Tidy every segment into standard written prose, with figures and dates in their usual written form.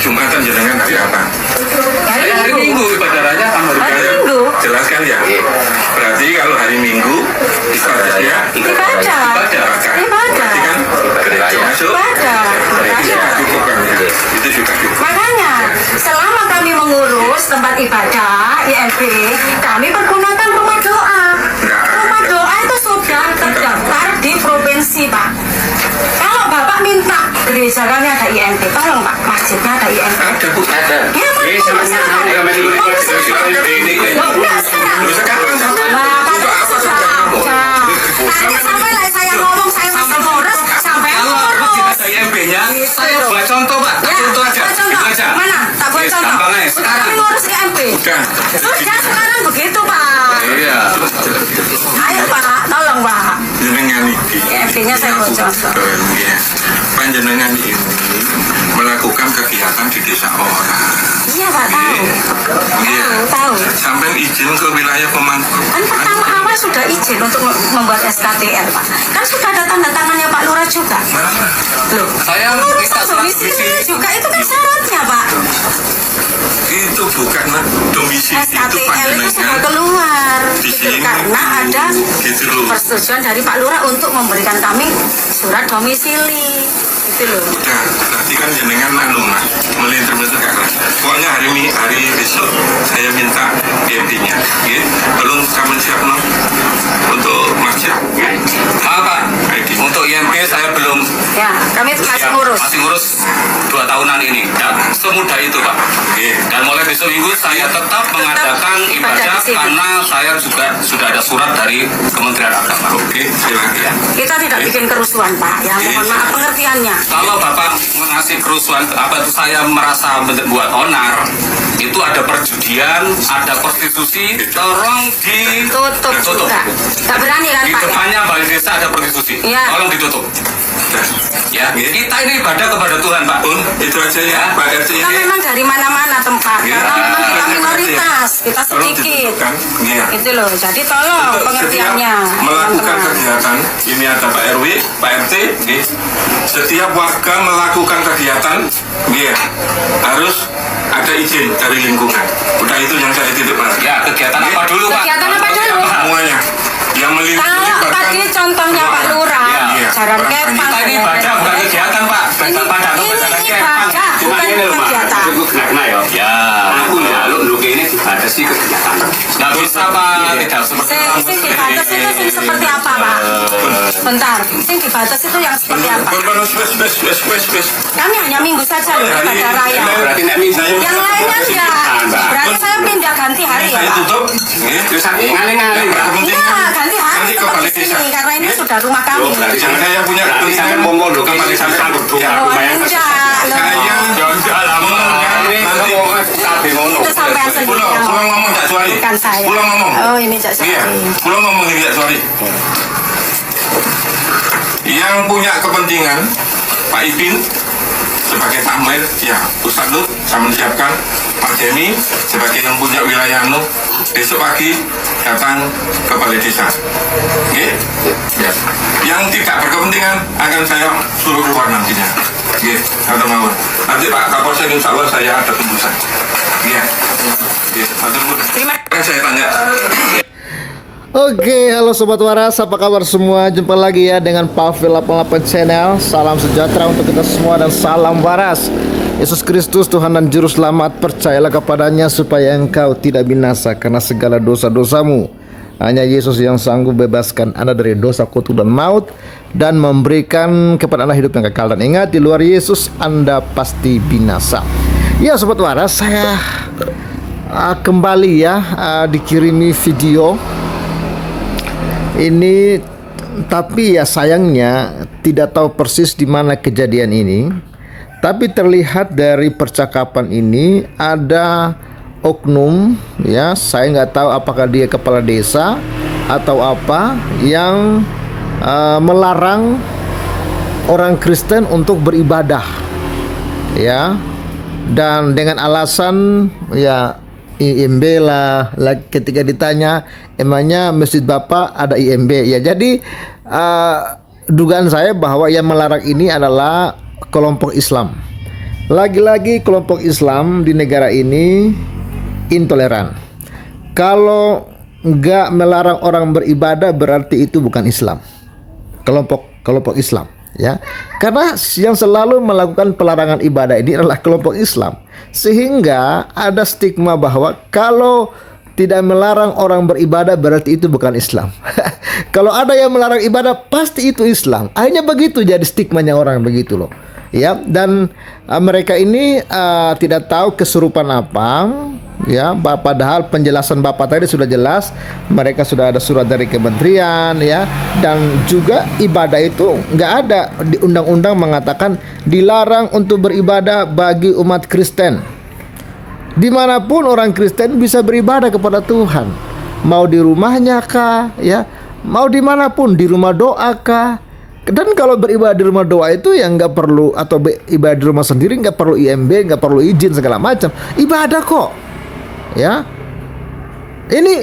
Jumatan jenengan hari apa? Hari Minggu ibadah raya kan Hari Minggu. Jelaskan ya. Berarti kalau hari Minggu ibadahnya Ibadah. Berarti kan gereja masuk. Ibadah. Itu cukup kan ya. Itu juga cukup. Makanya selama kami mengurus tempat ibadah IMB, kami pergunakan rumah doa. Rumah doa itu sudah terdaftar di provinsi, Pak. Kalau Bapak minta gereja kami ada IMB, tolong Pak, masjidnya ada IMB. Ada Bu. ada. Ya, Pak, Tanya sampai lah saya ngomong, saya masih ngurus sampai Kalau masjid ada IMB-nya, saya buat contoh Pak. Ya, Contoh aja. buat contoh. Itu aja. Mana? Tak buat Yes, contoh. gampang aja. Sudah Sekarang. kami ngurus IMB. Sudah. Sudah sekarang begitu Pak. Iya. Ayo Pak, tolong Pak. Jenengan iki. IMB-nya saya buat contoh. Ya. Panjenengan ini melakukan kegiatan di desa orang. Iya Pak, tahu. Iya. Tahu. Sampai izin ke wilayah pemangku. Kan pertama awal sudah izin untuk membuat SKTL Pak. Kan sudah ada tanda tangannya Pak Lurah juga. Loh, Saya pengurus minta surat domisili juga itu kan syaratnya Pak. Itu bukan domisili itu SKTL itu sudah panjenengan. keluar Di sini karena ada gitu loh. persetujuan dari Pak Lurah untuk memberikan kami surat domisili gitu loh. Udah, berarti kan jenengan Mas, melintir-melintir gak kelas. Pokoknya hari besok saya minta IMB-nya. Ya, belum kamu siap no? Untuk masjid. Maaf Pak, untuk IMB saya belum Ya, kami masih siap. ngurus. Masih ngurus 2 tahunan ini. Dan semudah itu Pak. Oke. Dan mulai besok minggu saya tetap mengadakan ibadah ibadah di sini. karena saya juga sudah ada surat dari Kementerian Agama. Oke, silakan. Kita tidak bikin kerusuhan Pak. Ya, mohon maaf pengertiannya. Kalau Bapak mengasih kerusuhan, apa itu saya merasa membuat onar, itu ada perjudian, ada prostitusi, tolong Tutup juga. Tak berani kan Di Pak ya? depannya balai desa ada prostitusi, Iya. tolong ditutup. Ya, Iya. kita ini ibadah kepada Tuhan Pak. Pun itu aja ya, Pak RT Kita ini. memang dari mana-mana tempat. Ya. Karena memang kita minoritas. Kita Tolong sedikit. ditentukan. Iya. Itu loh. Jadi tolong Untuk pengertiannya. setiap melakukan teman-teman. kegiatan, ini ada Pak RW, Pak RT, nggih. Setiap warga melakukan kegiatan, nggih, harus ada izin dari lingkungan. Udah itu yang saya titip Pak. Ya, kegiatan apa dulu Pak? Kegiatan apa dulu? Semuanya yang Kalau melibatkan tadi contohnya Pak Lurah, Iya. jalan kepang. Kita ini ibadah bukan kegiatan Pak. Ini Pada ibadah, bukan kegiatan. Kena ya. Ya, Aku nyaluk lu ini dibatasi kegiatan. nggak bisa Pak, tidak seperti Sing dibatas itu sing seperti apa Pak? Bentar, sing dibatas itu yang seperti apa? Wes. Kami hanya minggu saja loh ibadah raya. Berarti nek minggu Yang lainnya enggak. Berarti saya pindah ganti hari ya Saya Pak? tutup, nggih. terus ngaling-ngaling. Iya, ganti hari Nanti tetap kembali di sini desa. karena ini sudah rumah kami. berarti Jangan saya punya Berarti sampai monggo lho kembali sampai sanggup dua Oh, lumayan. enggak. Loh. Saya enggak lama. Ini nanti kabeh ngono. Itu sampai sendiri. pulang ngomong tak suari. Bukan saya. Pulang ngomong. Oh, ini Cak Iya, Suari. pulang ngomong ini tak suari. Yang punya kepentingan Pak Ipin sebagai tamir, ya Ustadz Lut saya menyiapkan Pak Jemi sebagai yang punya wilayah besok pagi datang ke balai desa. Oke? Ya. Yang tidak berkepentingan akan saya suruh keluar nantinya. Oke, atau mau. Nanti Pak Kapolsek insya Allah saya ada tembusan. Iya. Iya, Terima saya tanya. Oke, halo Sobat Waras, apa kabar semua? Jumpa lagi ya dengan Pavel 88 Channel. Salam sejahtera untuk kita semua dan salam waras. Yesus Kristus Tuhan dan Juru Selamat, percayalah kepadanya supaya engkau tidak binasa karena segala dosa-dosamu. Hanya Yesus yang sanggup bebaskan Anda dari dosa, kutuk dan maut, dan memberikan kepada Anda hidup yang kekal. Dan ingat, di luar Yesus Anda pasti binasa. Ya Sobat Waras, saya kembali ya dikirimi video ini, tapi ya sayangnya tidak tahu persis di mana kejadian ini. Tapi terlihat dari percakapan ini ada oknum, ya saya nggak tahu apakah dia kepala desa atau apa, yang melarang orang Kristen untuk beribadah, ya, dan dengan alasan ya IMB lah. Ketika ditanya emangnya masjid Bapak ada IMB ya, jadi dugaan saya bahwa yang melarang ini adalah kelompok Islam. Lagi-lagi kelompok Islam di negara ini intoleran. Kalau nggak melarang orang beribadah berarti itu bukan Islam. Kelompok Islam, ya. Karena yang selalu melakukan pelarangan ibadah ini adalah kelompok Islam. Sehingga ada stigma bahwa kalau tidak melarang orang beribadah berarti itu bukan Islam. Kalau ada yang melarang ibadah pasti itu Islam. Akhirnya begitu jadi stigmanya orang begitu loh. Ya, dan mereka ini tidak tahu kesurupan apa, ya. Padahal penjelasan Bapak tadi sudah jelas, mereka sudah ada surat dari kementerian, ya, dan juga ibadah itu nggak ada di undang-undang mengatakan dilarang untuk beribadah bagi umat Kristen. Dimanapun orang Kristen bisa beribadah kepada Tuhan, mau di rumahnya kah, ya, mau dimanapun, di rumah doa kah. Dan kalau beribadah di rumah doa itu yang nggak perlu, atau ibadah di rumah sendiri nggak perlu IMB, nggak perlu izin segala macam, ibadah kok, ya. Ini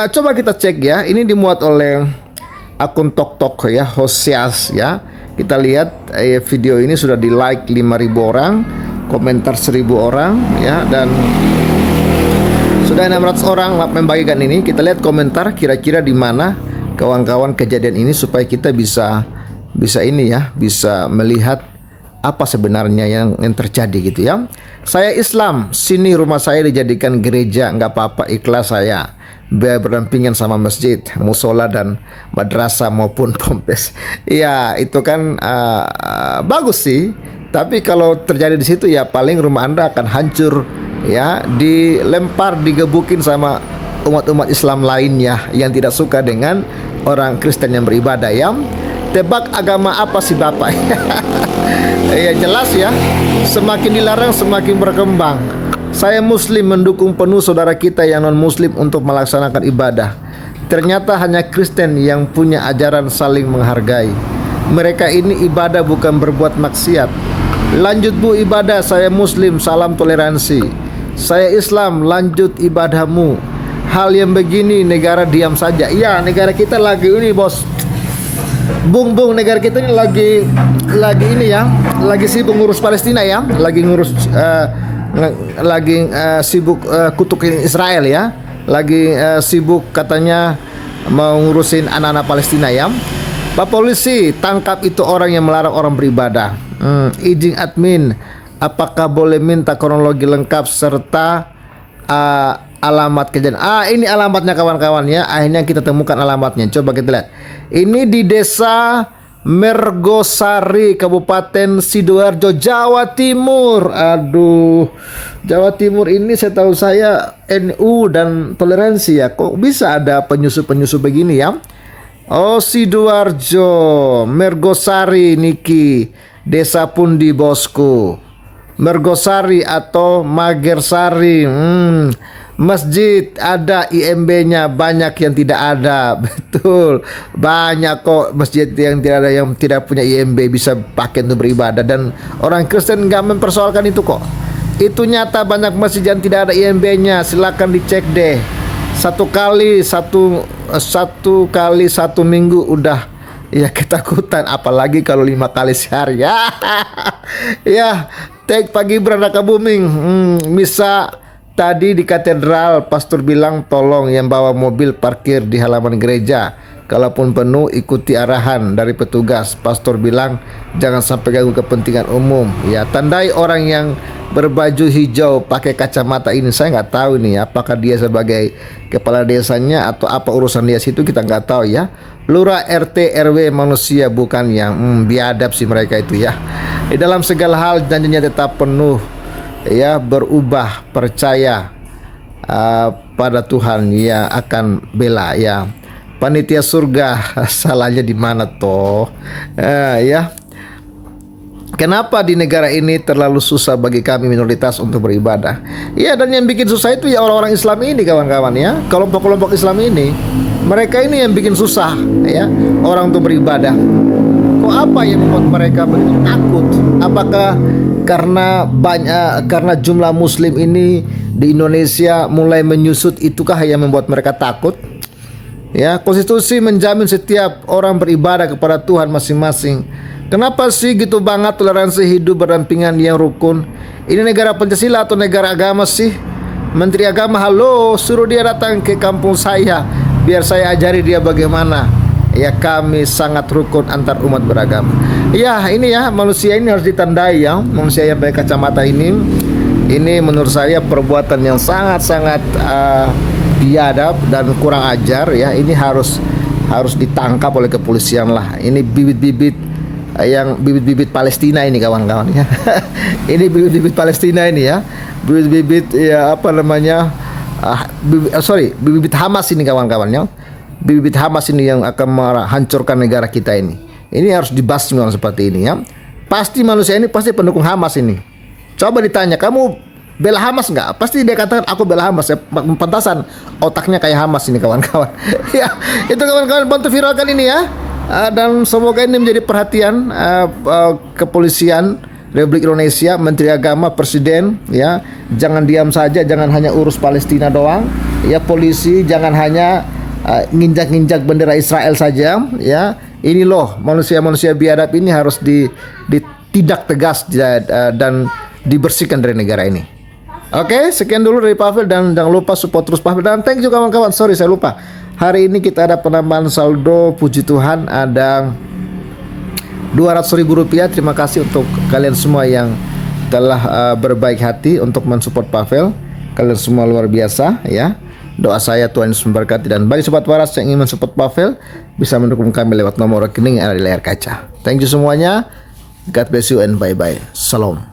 coba kita cek ya, ini dimuat oleh akun TokTok ya, Hosias ya. Kita lihat video ini sudah di like 5.000 orang, komentar 1.000 orang ya, dan sudah 600 orang membagikan ini. Kita lihat komentar kira-kira di mana kawan-kawan kejadian ini supaya kita bisa ini ya, bisa melihat apa sebenarnya yang terjadi gitu ya. Saya Islam, sini rumah saya dijadikan gereja, nggak apa-apa, ikhlas saya. Biar berdampingan sama masjid, musola dan madrasah maupun pompes. Ya itu kan bagus sih. Tapi kalau terjadi di situ ya paling rumah Anda akan hancur ya, dilempar, digebukin sama umat-umat Islam lainnya yang tidak suka dengan orang Kristen yang beribadah ya. Tebak agama apa sih Bapak? Ya jelas ya, semakin dilarang semakin berkembang. Saya Muslim mendukung penuh saudara kita yang non-Muslim untuk melaksanakan ibadah. Ternyata hanya Kristen yang punya ajaran saling menghargai. Mereka ini ibadah bukan berbuat maksiat. Lanjut Bu ibadah, saya Muslim, salam toleransi. Saya Islam, lanjut ibadahmu. Hal yang begini negara diam saja. Iya, negara kita lagi ini bos. Bung, negara kita ini lagi ini ya, lagi sibuk ngurus Palestina ya, lagi ngurus sibuk kutukin Israel ya, lagi sibuk katanya mau ngurusin anak-anak Palestina ya. Pak polisi, tangkap itu orang yang melarang orang beribadah. Izin admin, apakah boleh minta kronologi lengkap serta alamat kejadian? Ini alamatnya kawan-kawan ya. Akhirnya kita temukan alamatnya. Coba kita lihat. Ini di desa Mergosari, Kabupaten Sidoarjo, Jawa Timur. Aduh, Jawa Timur ini setahu saya NU dan toleransi ya. Kok bisa ada penyusup-penyusup begini ya? Oh, Sidoarjo, Mergosari niki, desa pundi bosku. Mergosari atau Magersari. Masjid ada IMB-nya, banyak yang tidak ada. Betul, banyak kok masjid yang tidak ada, yang tidak punya IMB bisa pakai untuk beribadah. Dan orang Kristen nggak mempersoalkan itu kok. Itu nyata, banyak masjid yang tidak ada IMB-nya. Silakan dicek deh. Satu kali satu minggu udah ya ketakutan, apalagi kalau 5 kali sehari ya. Ya, Pak Gibran Raka Buming, misa tadi di katedral, pastor bilang tolong yang bawa mobil parkir di halaman gereja. Kalaupun penuh ikuti arahan dari petugas. Pastor bilang jangan sampai ganggu kepentingan umum. Ya, tandai orang yang berbaju hijau pakai kacamata ini, saya nggak tahu nih apakah dia sebagai kepala desanya atau apa urusan dia situ, kita nggak tahu ya. Lurah, RT, RW manusia bukan yang biadab sih mereka itu ya. Di dalam segala hal janjinya tetap penuh ya, berubah, percaya pada Tuhan ya, akan bela ya. Panitia surga salahnya di mana toh? Ya. Kenapa di negara ini terlalu susah bagi kami minoritas untuk beribadah? Ya, dan yang bikin susah itu ya orang-orang Islam ini kawan-kawan ya. Kelompok-kelompok Islam ini, mereka ini yang bikin susah ya orang untuk beribadah. Kok apa yang membuat mereka begitu takut? Apakah karena jumlah Muslim ini di Indonesia mulai menyusut, itukah yang membuat mereka takut? Ya, konstitusi menjamin setiap orang beribadah kepada Tuhan masing-masing. Kenapa sih gitu banget toleransi hidup berdampingan yang rukun? Ini negara Pancasila atau negara agama sih? Menteri Agama, halo, suruh dia datang ke kampung saya, biar saya ajari dia bagaimana. Ya, kami sangat rukun antar umat beragama. Ya, ini ya, manusia ini harus ditandai ya. Manusia yang pakai kacamata ini menurut saya perbuatan yang sangat-sangat biadab dan kurang ajar ya. Ini harus ditangkap oleh kepolisian lah. Ini bibit-bibit Palestina ini kawan-kawan ya. Ini bibit-bibit Palestina ini ya. Bibit-bibit ya apa namanya? Bibit Hamas ini kawan-kawan ya. Bibit Hamas ini yang akan menghancurkan negara kita ini. Ini harus dibasmi orang seperti ini ya. Pasti manusia ini pasti pendukung Hamas ini. Coba ditanya, kamu bela Hamas nggak? Pasti dia katakan aku bela Hamas. Ya, pantasan otaknya kayak Hamas ini kawan-kawan. Ya, itu kawan-kawan, bantu viralkan ini ya. Dan semoga ini menjadi perhatian kepolisian Republik Indonesia, Menteri Agama, Presiden ya. Jangan diam saja, jangan hanya urus Palestina doang. Ya, polisi jangan hanya nginjak-nginjak bendera Israel saja ya. Ini loh, manusia-manusia biadab ini harus ditindak tegas dan dibersihkan dari negara ini. Oke, sekian dulu dari Pavel, dan jangan lupa support terus Pavel, dan thank you kawan-kawan. Sorry saya lupa. Hari ini kita ada penambahan saldo, puji Tuhan ada Rp200.000. Terima kasih untuk kalian semua yang telah berbaik hati untuk mensupport Pavel. Kalian semua luar biasa ya. Doa saya Tuhan Yesus memberkati, dan bagi sobat waras yang ingin mensupport Pavel bisa mendukung kami lewat nomor rekening yang ada di layar kaca. Thank you semuanya. God bless you and bye bye. Salam.